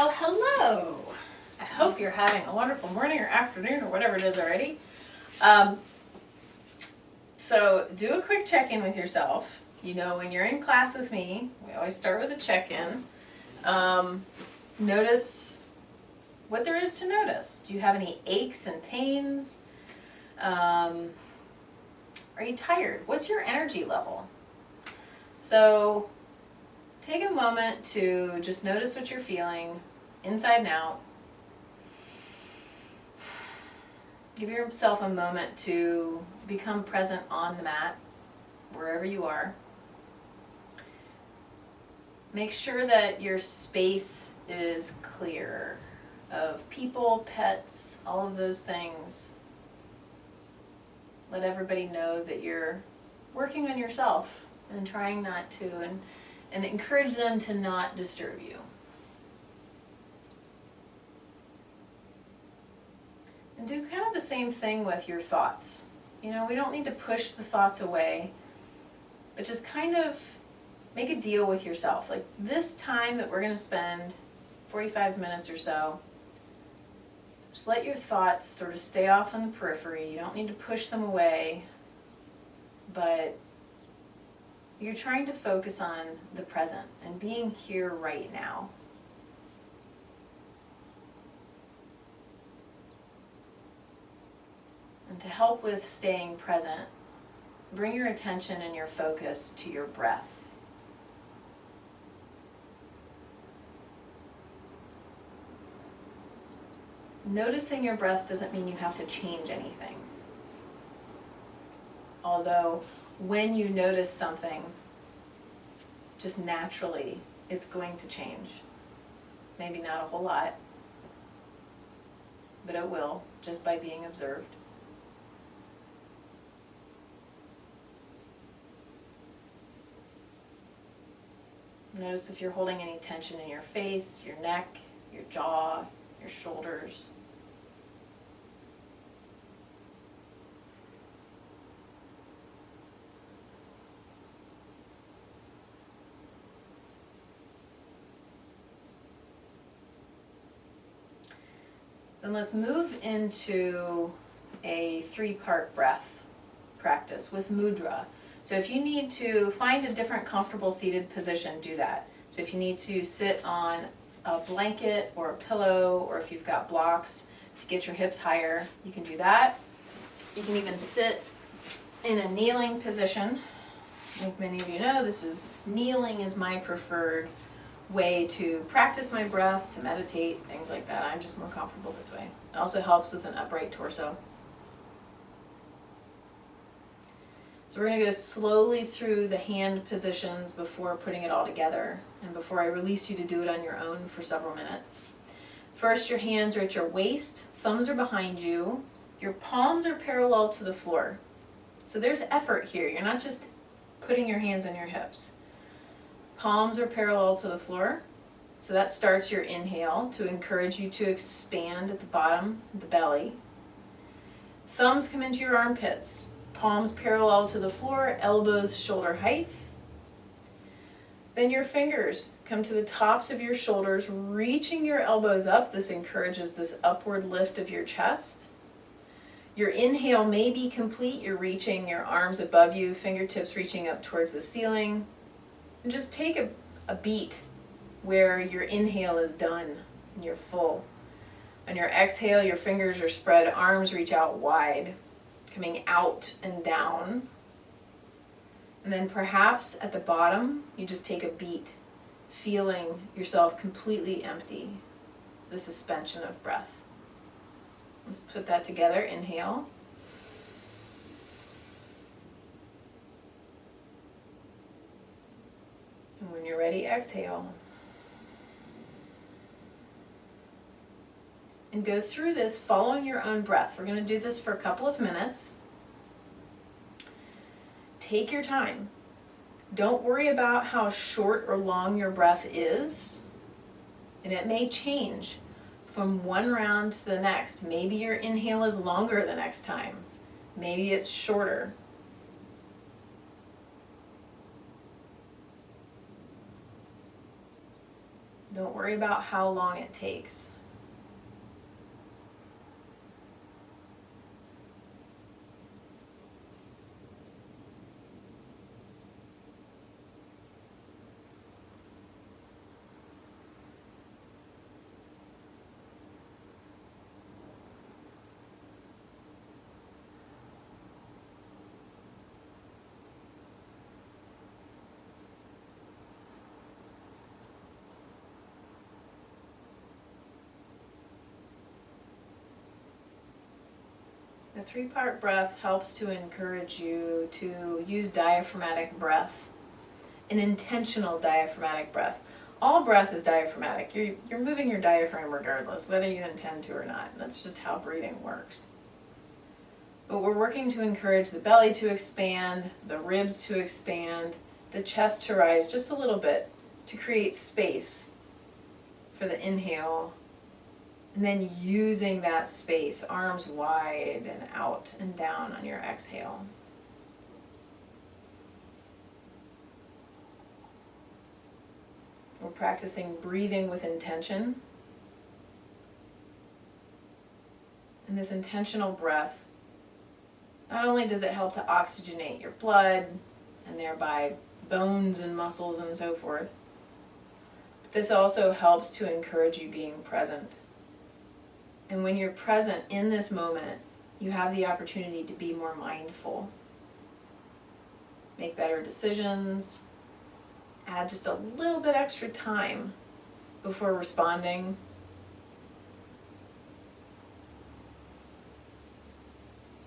Well, hello. I hope you're having a wonderful morning or afternoon or whatever it is already. So do a quick check-in with yourself. You know, when you're in class with me, we always start with a check-in. Notice what there is to notice. Do you have any aches and pains? Are you tired? What's your energy level? So take a moment to just notice what you're feeling inside and out. Give yourself a moment to become present on the mat, wherever you are. Make sure that your space is clear of people, pets, all of those things. Let everybody know that you're working on yourself and trying not to, and encourage them to not disturb you. And do kind of the same thing with your thoughts. You know, we don't need to push the thoughts away, but just kind of make a deal with yourself. Like this time that we're going to spend, 45 minutes or so, just let your thoughts sort of stay off on the periphery. You don't need to push them away, but you're trying to focus on the present and being here right now. And to help with staying present, bring your attention and your focus to your breath. Noticing your breath doesn't mean you have to change anything. Although when you notice something, just naturally, it's going to change. Maybe not a whole lot, but it will, just by being observed. Notice if you're holding any tension in your face, your neck, your jaw, your shoulders. Then let's move into a 3-part breath practice with mudra. So if you need to find a different comfortable seated position, do that. So if you need to sit on a blanket or a pillow, or if you've got blocks to get your hips higher, you can do that. You can even sit in a kneeling position. Like many of you know, kneeling is my preferred way to practice my breath, to meditate, things like that. I'm just more comfortable this way. It also helps with an upright torso. So we're going to go slowly through the hand positions before putting it all together, and before I release you to do it on your own for several minutes. First, your hands are at your waist, thumbs are behind you, your palms are parallel to the floor. So there's effort here. You're not just putting your hands on your hips. Palms are parallel to the floor. So that starts your inhale to encourage you to expand at the bottom of the belly. Thumbs come into your armpits. Palms parallel to the floor, elbows shoulder height. Then your fingers come to the tops of your shoulders, reaching your elbows up. This encourages this upward lift of your chest. Your inhale may be complete. You're reaching your arms above you, fingertips reaching up towards the ceiling. And just take a beat where your inhale is done and you're full. On your exhale, your fingers are spread, arms reach out wide, coming out and down. And then perhaps at the bottom, you just take a beat, feeling yourself completely empty, the suspension of breath. Let's put that together. Inhale. And when you're ready, exhale. And go through this following your own breath. We're going to do this for a couple of minutes. Take your time. Don't worry about how short or long your breath is. And it may change from one round to the next. Maybe your inhale is longer the next time. Maybe it's shorter. Don't worry about how long it takes. The 3-part breath helps to encourage you to use diaphragmatic breath, an intentional diaphragmatic breath. All breath is diaphragmatic. You're moving your diaphragm regardless, whether you intend to or not. That's just how breathing works. But we're working to encourage the belly to expand, the ribs to expand, the chest to rise just a little bit to create space for the inhale. And then using that space, arms wide and out and down on your exhale. We're practicing breathing with intention. And this intentional breath, not only does it help to oxygenate your blood and thereby bones and muscles and so forth, but this also helps to encourage you being present. And when you're present in this moment, you have the opportunity to be more mindful, make better decisions, add just a little bit extra time before responding.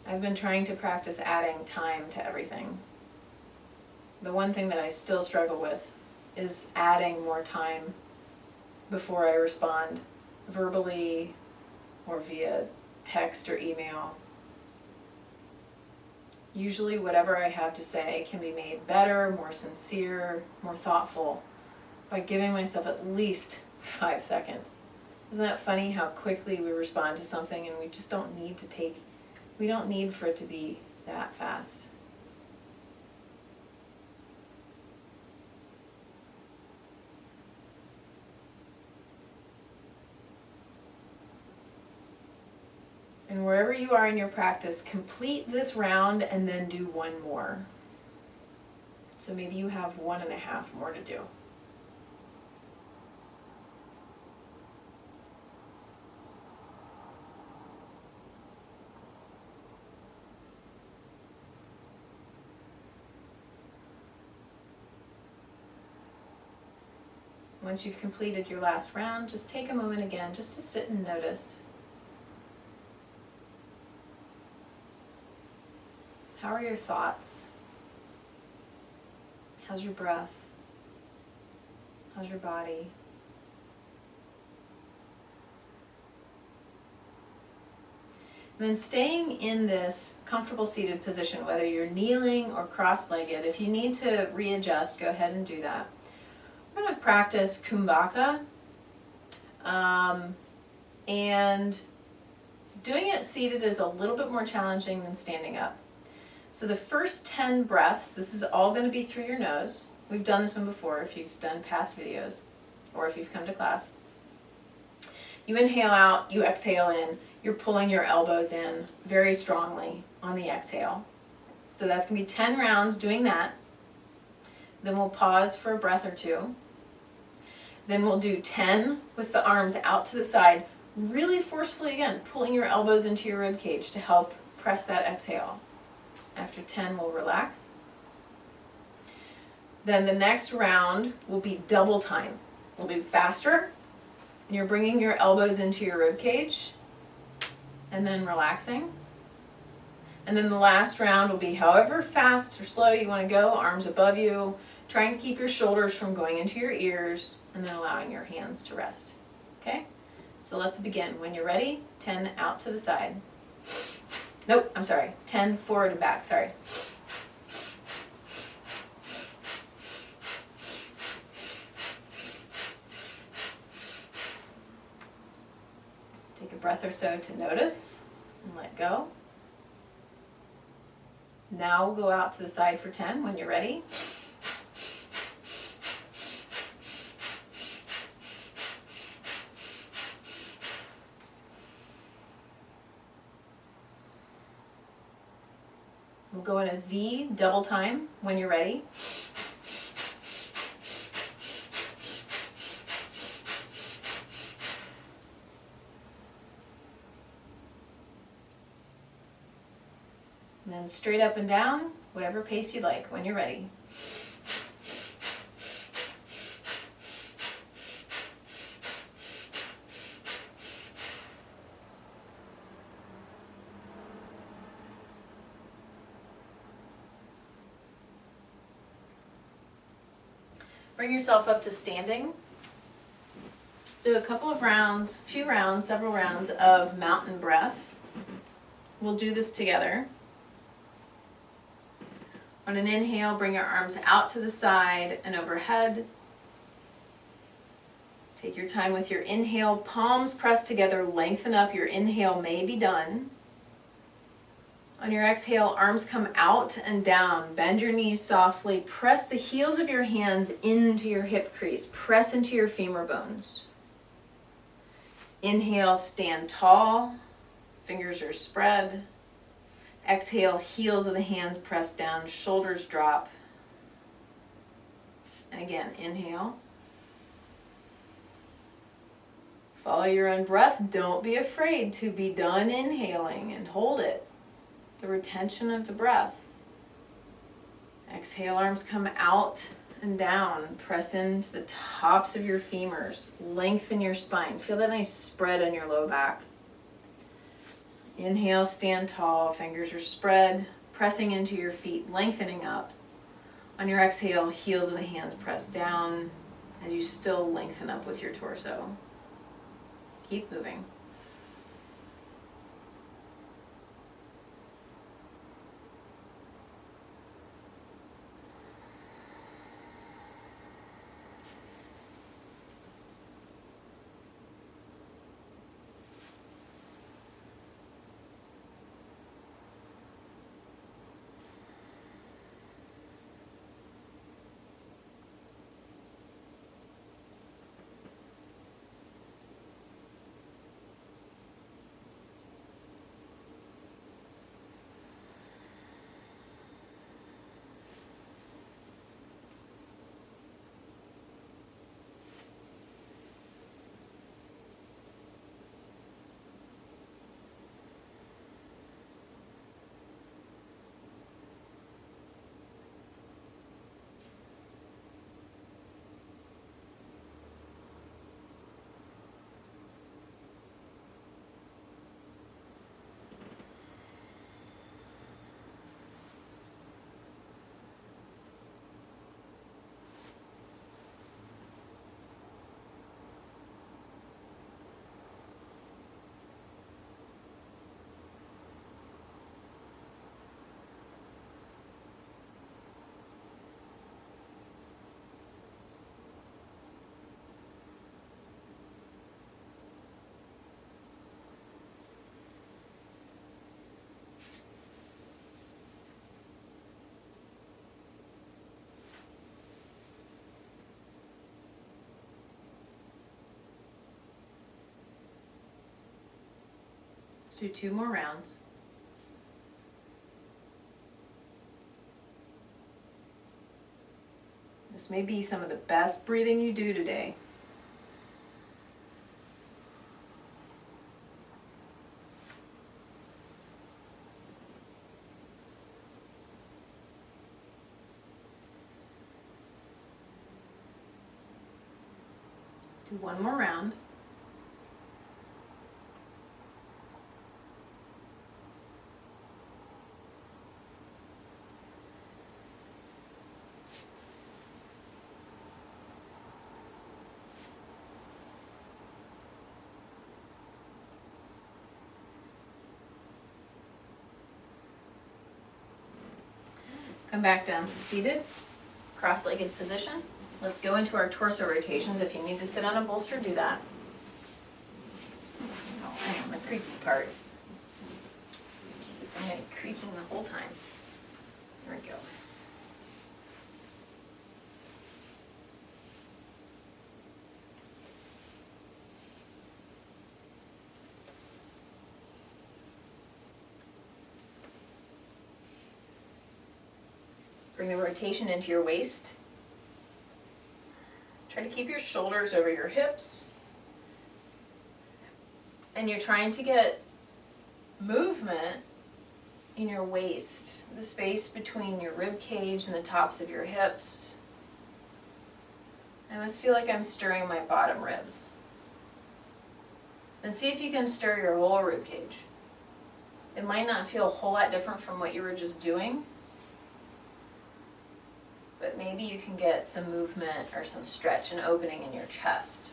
I've been trying to practice adding time to everything. The one thing that I still struggle with is adding more time before I respond verbally or via text or email. Usually whatever I have to say can be made better, more sincere, more thoughtful by giving myself at least 5 seconds. Isn't that funny how quickly we respond to something and we just don't need to we don't need for it to be that fast. And wherever you are in your practice, complete this round and then do one more. So maybe you have 1.5 more to do. Once you've completed your last round, just take a moment again just to sit and notice. How are your thoughts? How's your breath? How's your body? And then staying in this comfortable seated position, whether you're kneeling or cross-legged, if you need to readjust, go ahead and do that. I'm going to practice Kumbhaka, and doing it seated is a little bit more challenging than standing up. So the first 10 breaths, this is all going to be through your nose. We've done this one before if you've done past videos or if you've come to class. You inhale out, you exhale in, you're pulling your elbows in very strongly on the exhale. So that's going to be 10 rounds doing that. Then we'll pause for a breath or two. Then we'll do 10 with the arms out to the side, really forcefully again, pulling your elbows into your rib cage to help press that exhale. After 10, we'll relax. Then the next round will be double time. We'll be faster, and you're bringing your elbows into your rib cage, and then relaxing. And then the last round will be however fast or slow you want to go, arms above you, trying to keep your shoulders from going into your ears, and then allowing your hands to rest. Okay? So let's begin. When you're ready, 10 out to the side. Nope, I'm sorry. 10 forward and back, sorry. Take a breath or so to notice and let go. Now we'll go out to the side for 10 when you're ready. We'll go in a V double time when you're ready. And then straight up and down, whatever pace you like when you're ready. Bring yourself up to standing. Let's do a couple of rounds, several rounds of mountain breath. We'll do this together. On an inhale, bring your arms out to the side and overhead. Take your time with your inhale, palms pressed together, lengthen up. Your inhale may be done. On your exhale, arms come out and down. Bend your knees softly. Press the heels of your hands into your hip crease. Press into your femur bones. Inhale, stand tall. Fingers are spread. Exhale, heels of the hands press down, shoulders drop. And again, inhale. Follow your own breath. Don't be afraid to be done inhaling and hold it. The retention of the breath. Exhale, arms come out and down. Press into the tops of your femurs. Lengthen your spine. Feel that nice spread on your low back. Inhale, stand tall. Fingers are spread. Pressing into your feet, lengthening up. On your exhale, heels of the hands press down as you still lengthen up with your torso. Keep moving. Let's do 2 more rounds. This may be some of the best breathing you do today. Do 1 more round. Come back down to seated, cross-legged position. Let's go into our torso rotations. If you need to sit on a bolster, do that. Oh, hang on, the creaky part. Jeez, I'm going to be creaking the whole time. There we go. Bring the rotation into your waist. Try to keep your shoulders over your hips. And you're trying to get movement in your waist, the space between your rib cage and the tops of your hips. I almost feel like I'm stirring my bottom ribs. And see if you can stir your whole rib cage. It might not feel a whole lot different from what you were just doing, but maybe you can get some movement or some stretch and opening in your chest.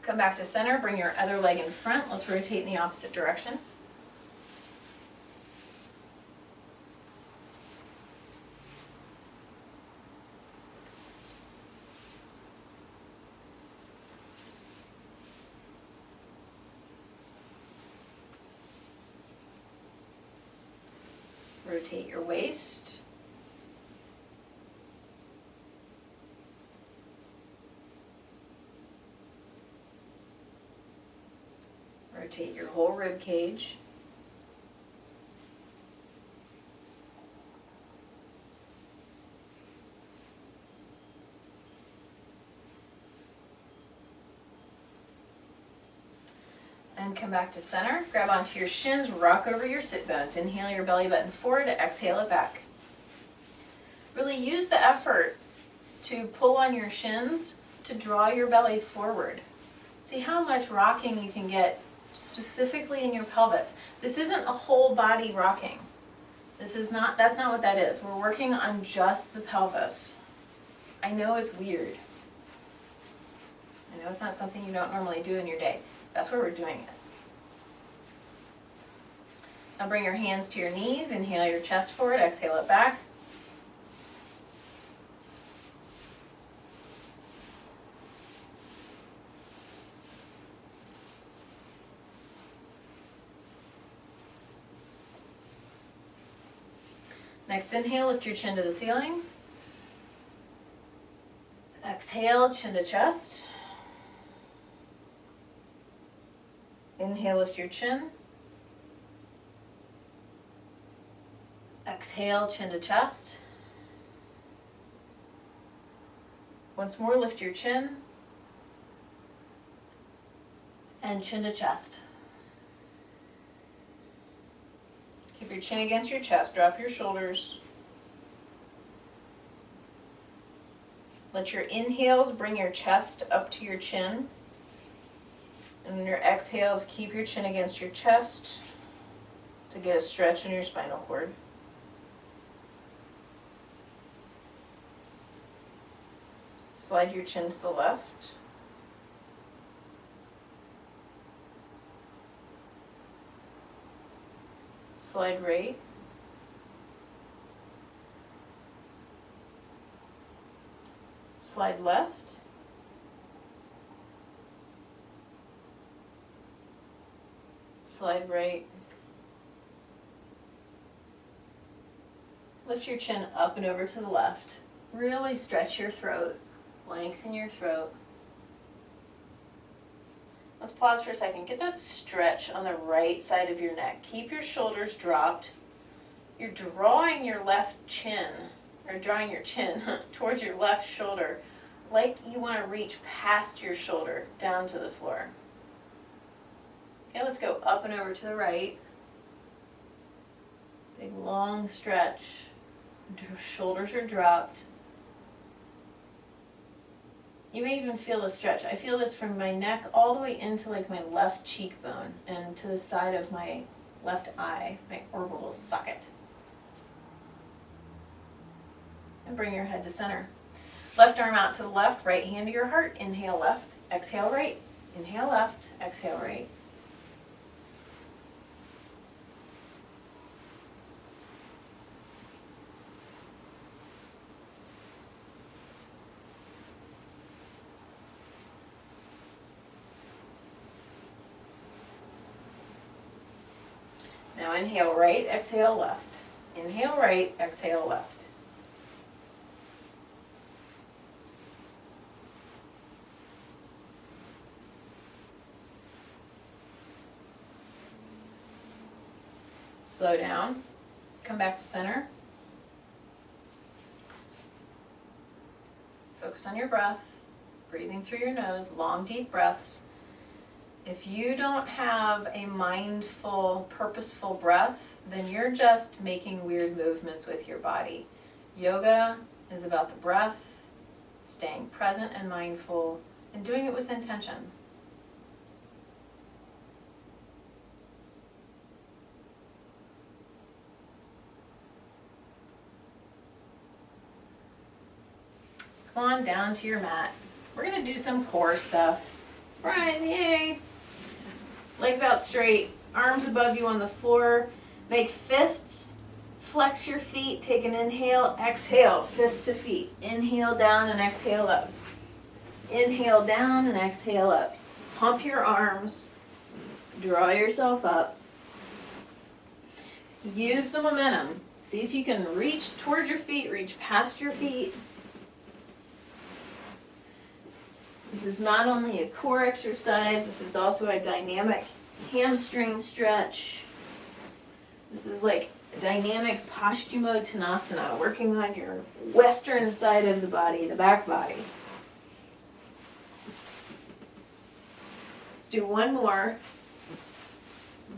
Come back to center, bring your other leg in front. Let's rotate in the opposite direction. Rotate your waist. Rotate your whole rib cage. And come back to center. Grab onto your shins, rock over your sit bones. Inhale your belly button forward, exhale it back. Really use the effort to pull on your shins to draw your belly forward. See how much rocking you can get specifically in your pelvis. This isn't a whole body rocking. That's not what that is. We're working on just the pelvis. I know it's weird. I know it's not something you don't normally do in your day. That's where we're doing it. Now bring your hands to your knees, inhale your chest forward, exhale it back. Next inhale, lift your chin to the ceiling. Exhale, chin to chest. Inhale, lift your chin. Exhale, chin to chest. Once more, lift your chin. And chin to chest. Keep your chin against your chest, drop your shoulders. Let your inhales bring your chest up to your chin. And in your exhales, keep your chin against your chest to get a stretch in your spinal cord. Slide your chin to the left. Slide right. Slide left. Slide right. Lift your chin up and over to the left. Really stretch your throat. Lengthen your throat. Let's pause for a second. Get that stretch on the right side of your neck. Keep your shoulders dropped. You're drawing your left chin, or drawing your chin towards your left shoulder, like you want to reach past your shoulder down to the floor. Okay, let's go up and over to the right. Big long stretch. Shoulders are dropped. You may even feel the stretch. I feel this from my neck all the way into like my left cheekbone and to the side of my left eye, my orbital socket. And bring your head to center. Left arm out to the left, right hand to your heart. Inhale left, exhale right. Inhale left, exhale right. Now inhale right, exhale left. Inhale right, exhale left. Slow down, come back to center. Focus on your breath, breathing through your nose, long, deep breaths. If you don't have a mindful, purposeful breath, then you're just making weird movements with your body. Yoga is about the breath, staying present and mindful, and doing it with intention. Come on down to your mat. We're going to do some core stuff. Surprise, yay! Legs out straight, arms above you on the floor. Make fists, flex your feet, take an inhale, exhale, fists to feet. Inhale down and exhale up. Inhale down and exhale up. Pump your arms, draw yourself up. Use the momentum. See if you can reach towards your feet, reach past your feet. This is not only a core exercise, this is also a dynamic hamstring stretch. This is like a dynamic Paschimottanasana, working on your western side of the body, the back body. Let's do one more.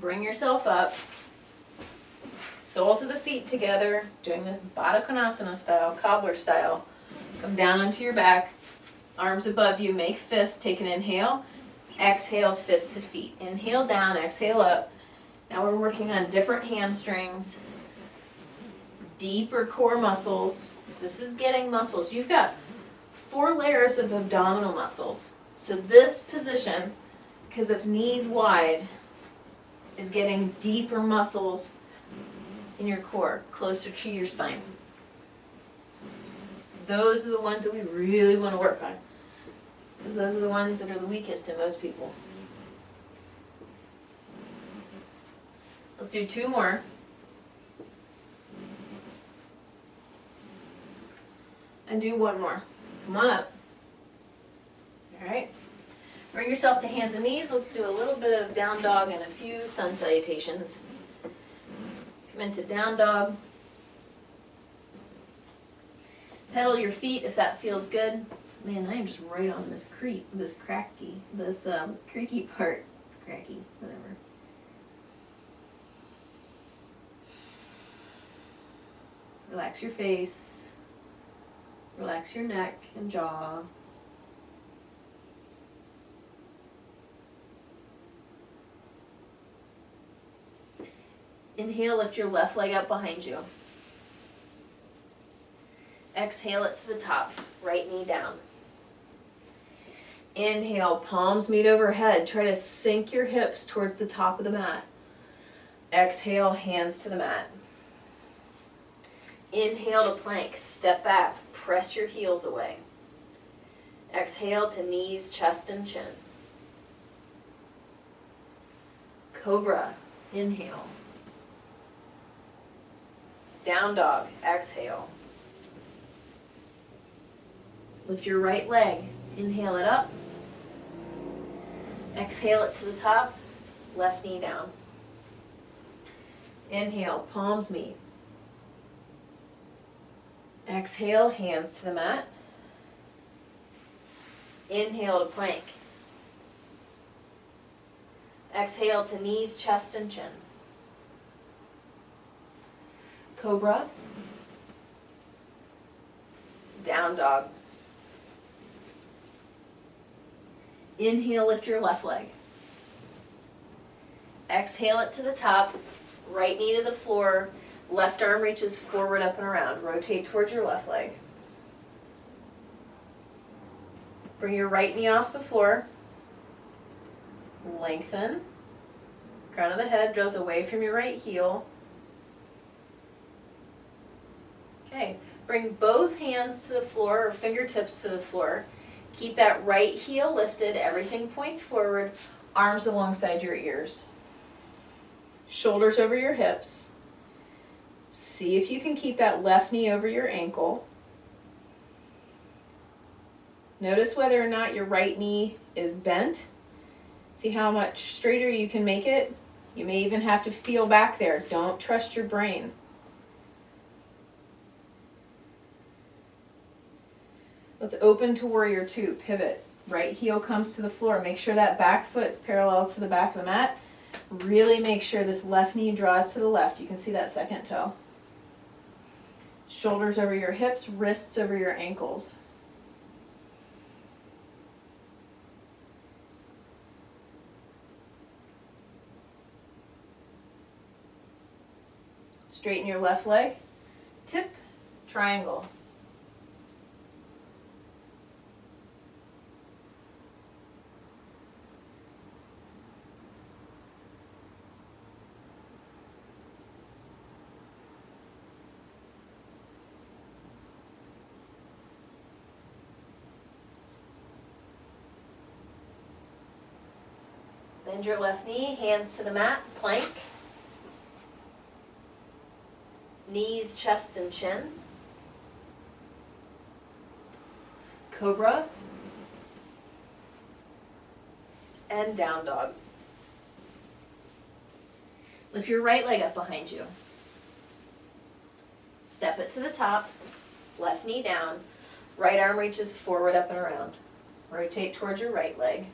Bring yourself up. Soles of the feet together, doing this Baddha Konasana style, cobbler style. Come down onto your back. Arms above you, make fists, take an inhale, exhale, fist to feet. Inhale down, exhale up. Now we're working on different hamstrings, deeper core muscles. This is getting muscles. You've got 4 layers of abdominal muscles. So this position, because of knees wide, is getting deeper muscles in your core, closer to your spine. Those are the ones that we really want to work on, because those are the ones that are the weakest in most people. Let's do 2 more. And do 1 more. Come on up. All right. Bring yourself to hands and knees. Let's do a little bit of down dog and a few sun salutations. Come into down dog. Pedal your feet if that feels good. Man, I am just right on this creaky part. Cracky, whatever. Relax your face. Relax your neck and jaw. Inhale, lift your left leg up behind you. Exhale it to the top, right knee down. Inhale, palms meet overhead. Try to sink your hips towards the top of the mat. Exhale, hands to the mat. Inhale to plank, step back, press your heels away. Exhale to knees, chest, and chin. Cobra, inhale. Down dog, exhale. Lift your right leg, inhale it up. Exhale it to the top, left knee down. Inhale, palms meet. Exhale, hands to the mat. Inhale to plank. Exhale to knees, chest, and chin. Cobra. Down dog. Inhale, lift your left leg. Exhale it to the top, right knee to the floor, left arm reaches forward, up, and around. Rotate towards your left leg. Bring your right knee off the floor. Lengthen. Crown of the head draws away from your right heel. Okay, bring both hands to the floor or fingertips to the floor. Keep that right heel lifted, everything points forward, arms alongside your ears. Shoulders over your hips. See if you can keep that left knee over your ankle. Notice whether or not your right knee is bent. See how much straighter you can make it. You may even have to feel back there. Don't trust your brain. Let's open to warrior two, pivot. Right heel comes to the floor. Make sure that back foot's parallel to the back of the mat. Really make sure this left knee draws to the left. You can see that second toe. Shoulders over your hips, wrists over your ankles. Straighten your left leg. Tip, triangle. Bend your left knee, hands to the mat, plank. Knees, chest, and chin. Cobra. And down dog. Lift your right leg up behind you. Step it to the top, left knee down, right arm reaches forward, up and around. Rotate towards your right leg.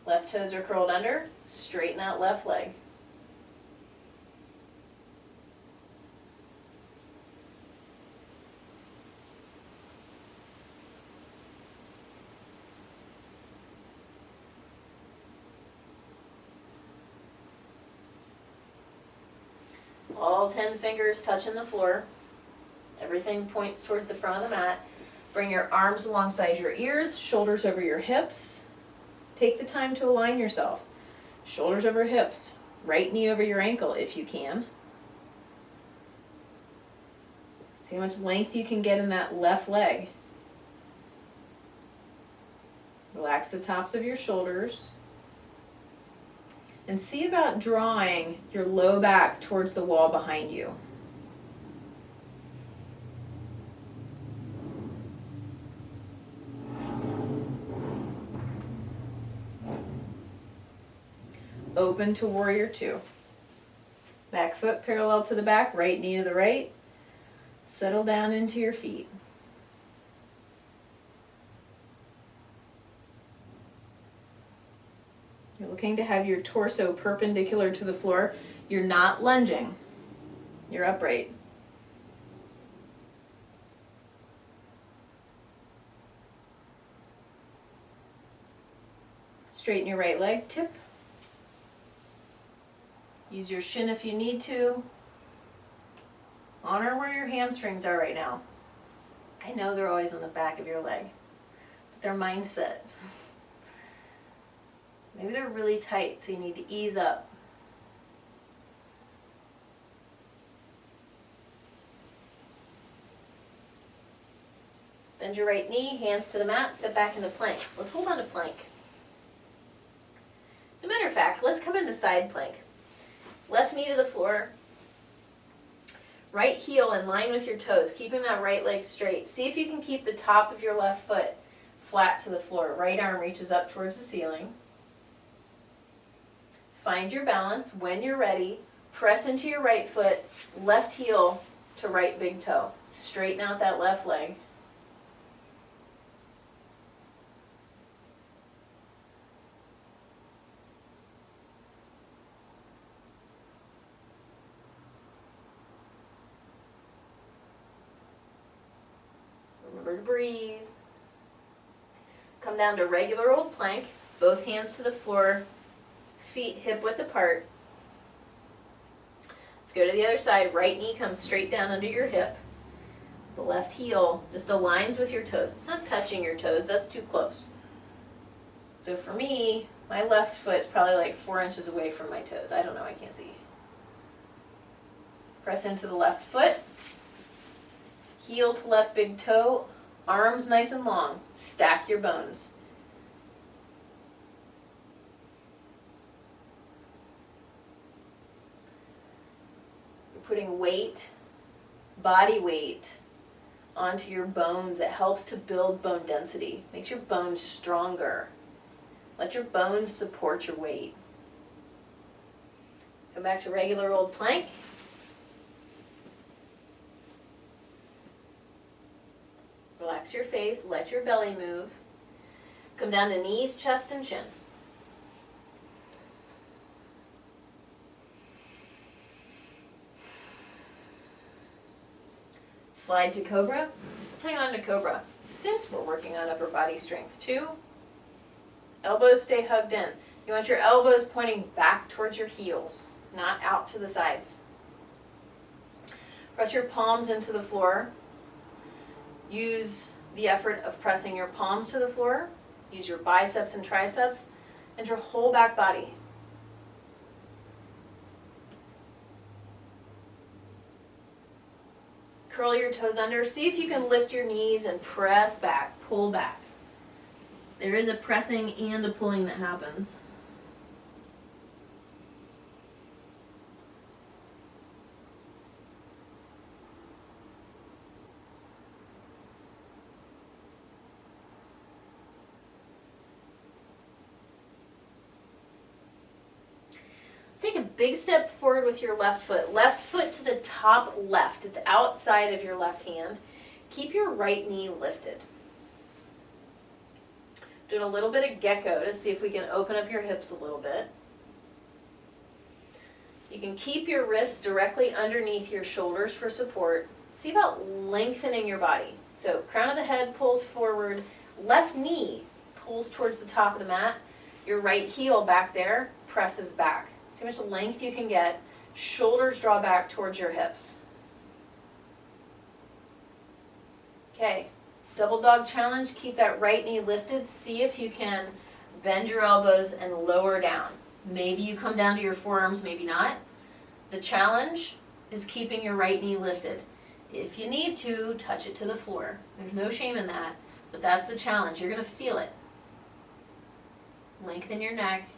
Left toes are curled under, straighten that left leg. All 10 fingers touching the floor. Everything points towards the front of the mat. Bring your arms alongside your ears, shoulders over your hips. Take the time to align yourself. Shoulders over hips, right knee over your ankle if you can. See how much length you can get in that left leg. Relax the tops of your shoulders. And see about drawing your low back towards the wall behind you. Open to warrior two. Back foot parallel to the back, right knee to the right. Settle down into your feet. You're looking to have your torso perpendicular to the floor. You're not lunging. You're upright. Straighten your right leg, tip. Use your shin if you need to. Honor where your hamstrings are right now. I know they're always on the back of your leg, but they're mindset. Maybe they're really tight, so you need to ease up. Bend your right knee, hands to the mat, step back into plank. Let's hold on to plank. As a matter of fact, let's come into side plank. Left knee to the floor. Right heel in line with your toes, keeping that right leg straight. See if you can keep the top of your left foot flat to the floor. Right arm reaches up towards the ceiling. Find your balance. When you're ready, press into your right foot, left heel to right big toe. Straighten out that left leg. Remember to breathe. Come down to regular old plank, both hands to the floor, feet hip width apart. Let's go to the other side. Right knee comes straight down under your hip. The left heel just aligns with your toes. It's not touching your toes, that's too close. So for me, my left foot's probably like 4 inches away from my toes. I don't know, I can't see. Press into the left foot. Heel to left big toe. Arms nice and long. Stack your bones. You're putting weight, body weight, onto your bones. It helps to build bone density. Makes your bones stronger. Let your bones support your weight. Come back to regular old plank. Relax your face, let your belly move. Come down to knees, chest, and chin. Slide to cobra. Let's hang on to cobra. Since we're working on upper body strength too, elbows stay hugged in. You want your elbows pointing back towards your heels, not out to the sides. Press your palms into the floor. Use the effort of pressing your palms to the floor. Use your biceps and triceps and your whole back body. Curl your toes under. See if you can lift your knees and press back, pull back. There is a pressing and a pulling that happens. Take a big step forward with your left foot. Left foot to the top left. It's outside of your left hand. Keep your right knee lifted. Doing a little bit of gecko to see if we can open up your hips a little bit. You can keep your wrists directly underneath your shoulders for support. See about lengthening your body. So crown of the head pulls forward. Left knee pulls towards the top of the mat. Your right heel back there presses back. See how much length you can get. Shoulders draw back towards your hips. Okay, double dog challenge. Keep that right knee lifted. See if you can bend your elbows and lower down. Maybe you come down to your forearms, maybe not. The challenge is keeping your right knee lifted. If you need to, touch it to the floor. There's no shame in that, but that's the challenge. You're going to feel it. Lengthen your neck.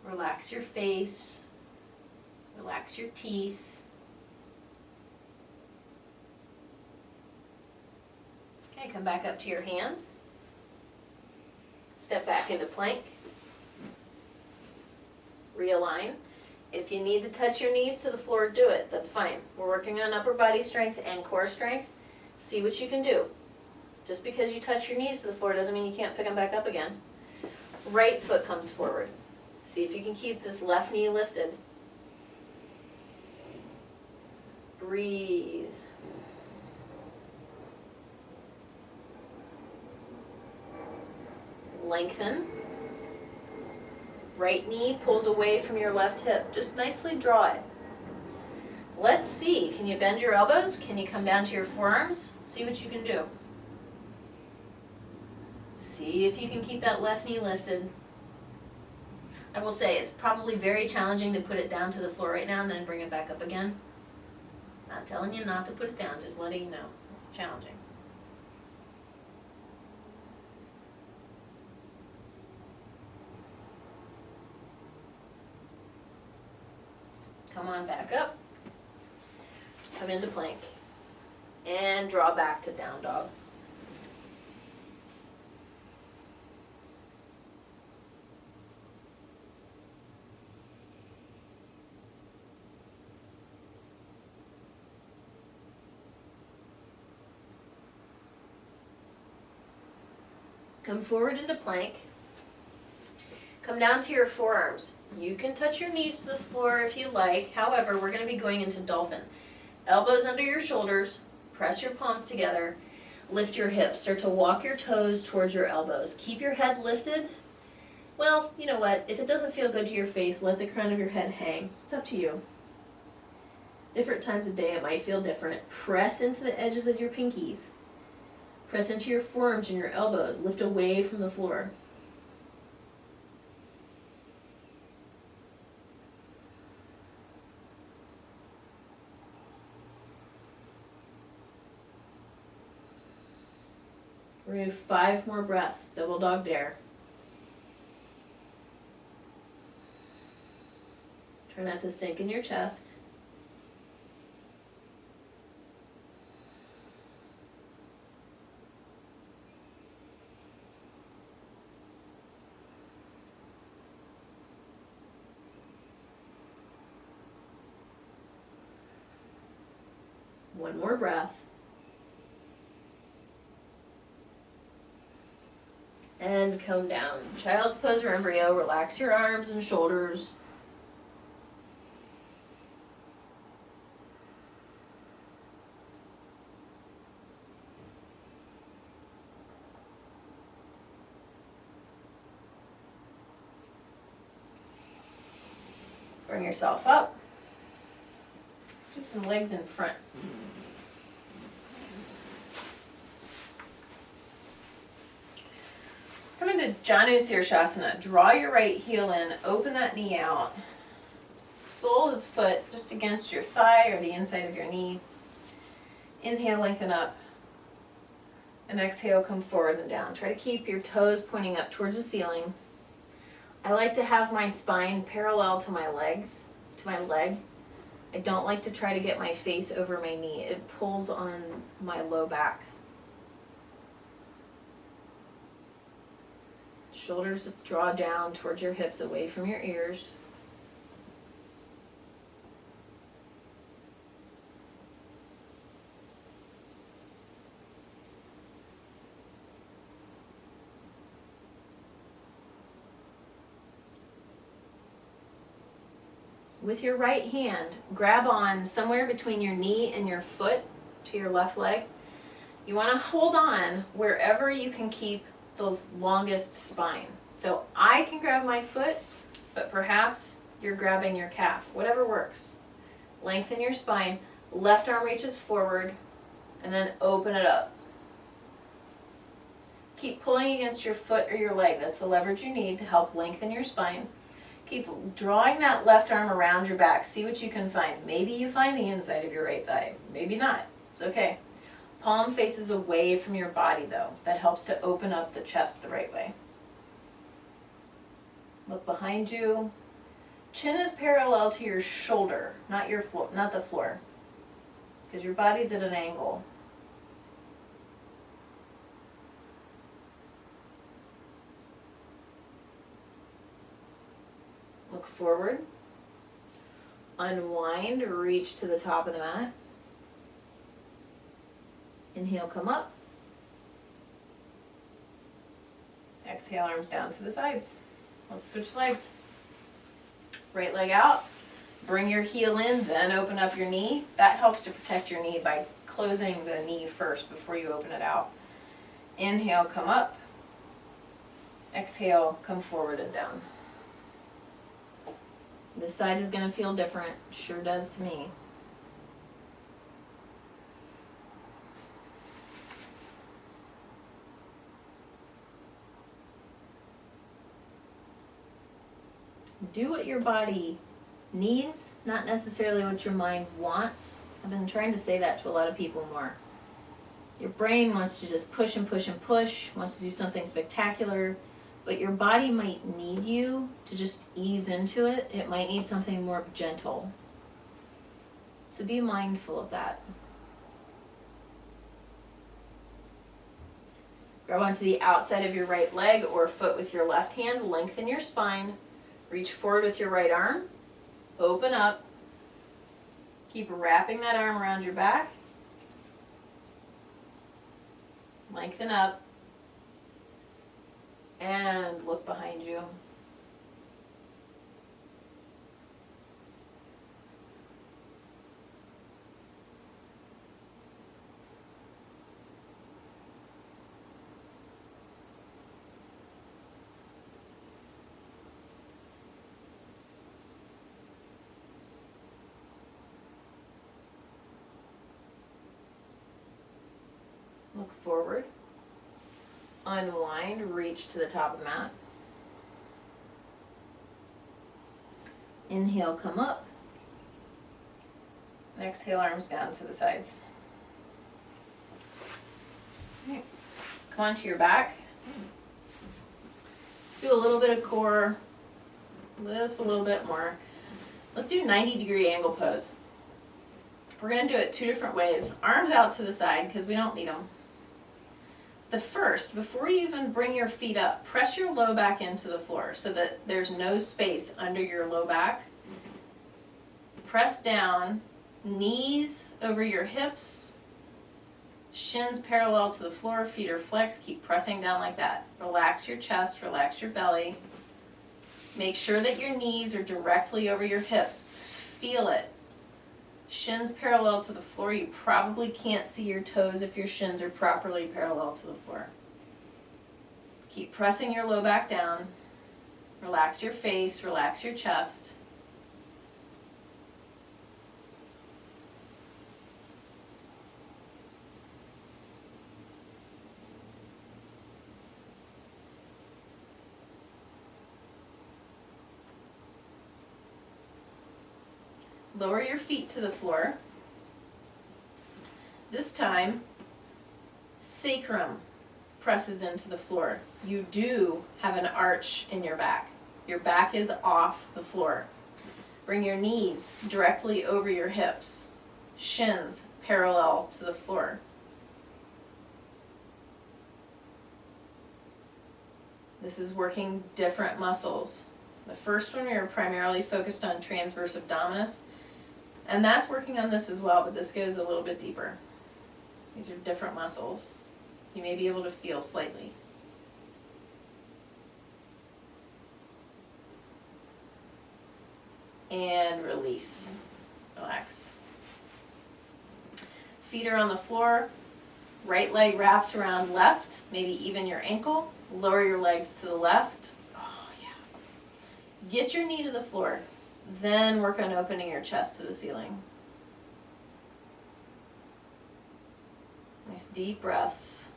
Relax your face, relax your teeth. Okay, come back up to your hands. Step back into plank. Realign. If you need to touch your knees to the floor, do it. That's fine. We're working on upper body strength and core strength. See what you can do. Just because you touch your knees to the floor doesn't mean you can't pick them back up again. Right foot comes forward. See if you can keep this left knee lifted. Breathe. Lengthen. Right knee pulls away from your left hip. Just nicely draw it. Let's see. Can you bend your elbows? Can you come down to your forearms? See what you can do. See if you can keep that left knee lifted. I will say it's probably very challenging to put it down to the floor right now and then bring it back up again. Not telling you not to put it down, just letting you know. It's challenging. Come on back up. Come into plank. And draw back to down dog. Come forward into plank. Come down to your forearms. You can touch your knees to the floor if you like. However, we're going to be going into dolphin. Elbows under your shoulders. Press your palms together. Lift your hips. Start to walk your toes towards your elbows. Keep your head lifted. Well, you know what? If it doesn't feel good to your face, let the crown of your head hang. It's up to you. Different times of day it might feel different. Press into the edges of your pinkies. Press into your forearms and your elbows. Lift away from the floor. We're going to do 5 more breaths. Double dog dare. Try not to sink in your chest. One more breath. and come down. Child's pose or embryo, relax your arms and shoulders. Bring yourself up. Do some legs in front. Let's come into Janu Sirsasana. Draw your right heel in, open that knee out. Sole of the foot just against your thigh or the inside of your knee. Inhale, lengthen up. And exhale, come forward and down. Try to keep your toes pointing up towards the ceiling. I like to have my spine parallel to my legs, to my leg. I don't like to try to get my face over my knee. It pulls on my low back. Shoulders draw down towards your hips, away from your ears. With your right hand, grab on somewhere between your knee and your foot to your left leg. You want to hold on wherever you can keep the longest spine. So I can grab my foot, but perhaps you're grabbing your calf, whatever works. Lengthen your spine, left arm reaches forward, and then open it up. Keep pulling against your foot or your leg. That's the leverage you need to help lengthen your spine. Keep drawing that left arm around your back. See what you can find. Maybe you find the inside of your right thigh. Maybe not. It's okay. Palm faces away from your body though. That helps to open up the chest the right way. Look behind you. Chin is parallel to your shoulder, not your floor, not the floor. Because your body's at an angle. Look forward, unwind, reach to the top of the mat. Inhale, come up. Exhale, arms down to the sides. Let's switch legs. Right leg out, bring your heel in, then open up your knee. That helps to protect your knee by closing the knee first before you open it out. Inhale, come up. Exhale, come forward and down. This side is going to feel different. Sure does to me. Do what your body needs, not necessarily what your mind wants. I've been trying to say that to a lot of people more. Your brain wants to just push and push and push, wants to do something spectacular. But your body might need you to just ease into it. It might need something more gentle. So be mindful of that. Grab onto the outside of your right leg or foot with your left hand. Lengthen your spine. Reach forward with your right arm. Open up. Keep wrapping that arm around your back. Lengthen up. And look behind you. Look forward. Unwind, reach to the top of the mat. Inhale, come up. And exhale, arms down to the sides. Okay. Come onto your back. Let's do a little bit of core, just a little bit more. Let's do 90-degree angle pose. We're going to do it two different ways. Arms out to the side because we don't need them. The first, before you even bring your feet up, press your low back into the floor so that there's no space under your low back. Press down, knees over your hips, Shins parallel to the floor, feet are flexed, keep pressing down like that. Relax your chest, relax your belly. Make sure that your knees are directly over your hips. Feel it. Shins parallel to the floor. You probably can't see your toes if your shins are properly parallel to the floor. Keep pressing your low back down. Relax your face, relax your chest. Lower your feet to the floor. This time, sacrum presses into the floor. You do have an arch in your back. Your back is off the floor. Bring your knees directly over your hips. Shins parallel to the floor. This is working different muscles. The first one we were primarily focused on transverse abdominis, and that's working on this as well, but this goes a little bit deeper. These are different muscles. You may be able to feel slightly. And release. Relax. Feet are on the floor. Right leg wraps around left, maybe even your ankle. Lower your legs to the left. Oh, yeah. Get your knee to the floor. Then work on opening your chest to the ceiling. Nice deep breaths.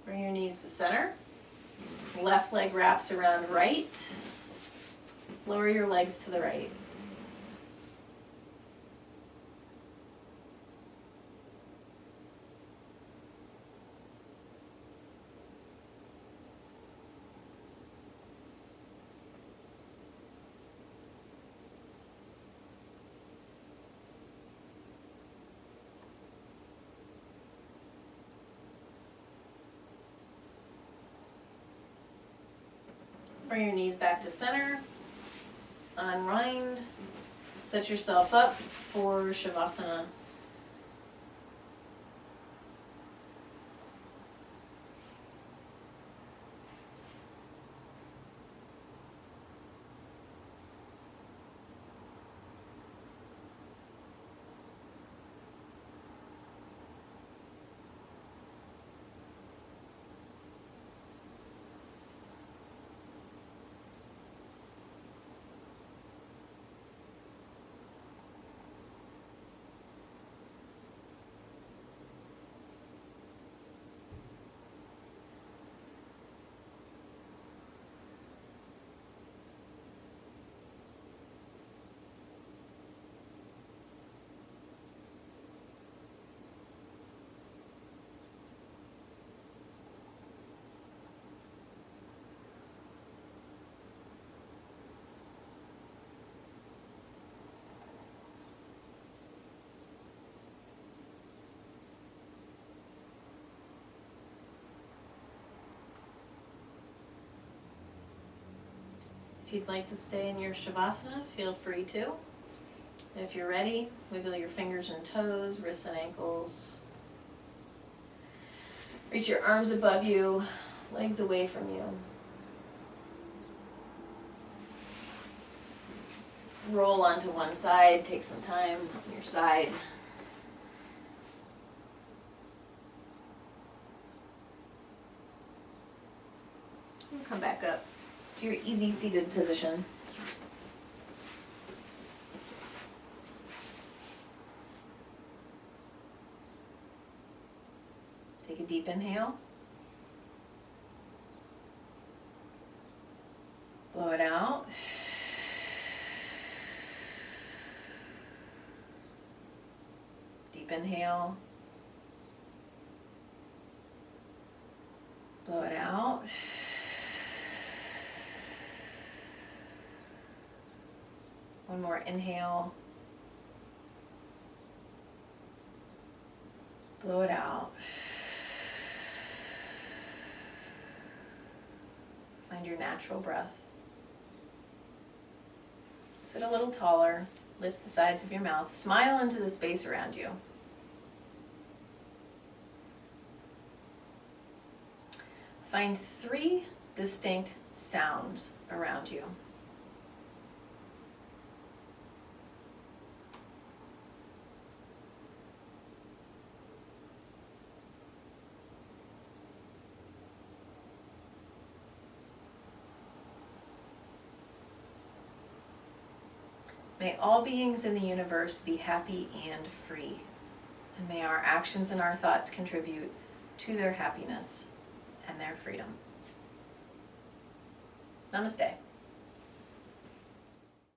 Bring your knees to center. Left leg wraps around right. Lower your legs to the right. Bring your knees back to center. Unwind. Set yourself up for Shavasana. If you'd like to stay in your Shavasana, feel free to. And if you're ready, wiggle your fingers and toes, wrists and ankles. Reach your arms above you, legs away from you. Roll onto one side, take some time on your side. And come back up to your easy seated position. Take a deep inhale. Blow it out. Deep inhale. Blow it out. One more inhale. Blow it out. Find your natural breath. Sit a little taller. Lift the sides of your mouth. Smile into the space around you. Find 3 distinct sounds around you. May all beings in the universe be happy and free, and may our actions and our thoughts contribute to their happiness and their freedom. Namaste.